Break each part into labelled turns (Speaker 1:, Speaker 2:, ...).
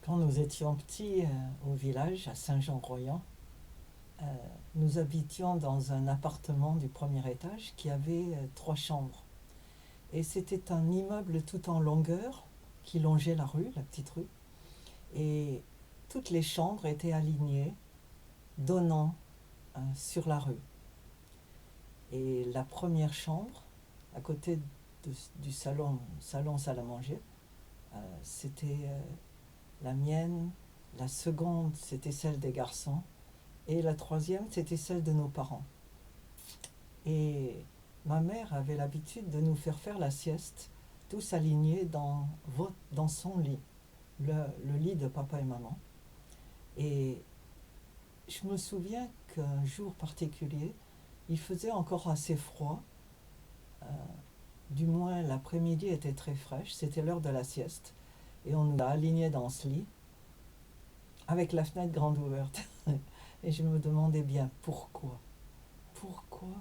Speaker 1: Quand nous étions petits au village, à Saint-Jean-Royan, nous habitions dans un appartement du premier étage qui avait 3 chambres. Et c'était un immeuble tout en longueur qui longeait la rue, la petite rue. Et toutes les chambres étaient alignées, donnant sur la rue. Et la première chambre, à côté du salon salle à manger, c'était la mienne. La seconde, c'était celle des garçons. Et la troisième, c'était celle de nos parents. Et ma mère avait l'habitude de nous faire la sieste, tous alignés dans son lit, le lit de papa et maman. Et je me souviens qu'un jour particulier, il faisait encore assez froid, euh, du moins l'après-midi était très fraîche, c'était l'heure de la sieste, et on nous a alignés dans ce lit, avec la fenêtre grande ouverte. Et je me demandais bien pourquoi. Pourquoi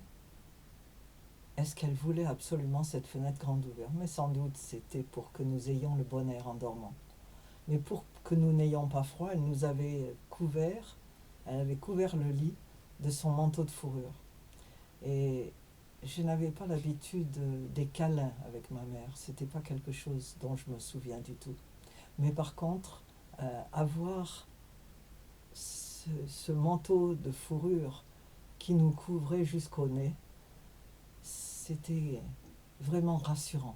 Speaker 1: est-ce qu'elle voulait absolument cette fenêtre grande ouverte? Mais sans doute c'était pour que nous ayons le bon air en dormant. Mais pour que nous n'ayons pas froid, elle avait couvert le lit de son manteau de fourrure. Et je n'avais pas l'habitude des câlins avec ma mère. C'était pas quelque chose dont je me souviens du tout. Mais par contre, avoir ce manteau de fourrure qui nous couvrait jusqu'au nez, c'était vraiment rassurant.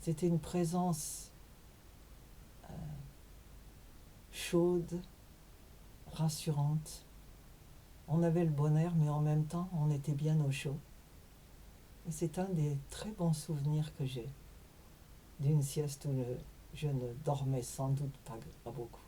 Speaker 1: C'était une présence chaude, rassurante. On avait le bon air, mais en même temps, on était bien au chaud. Et c'est un des très bons souvenirs que j'ai d'une sieste où je ne dormais sans doute pas beaucoup.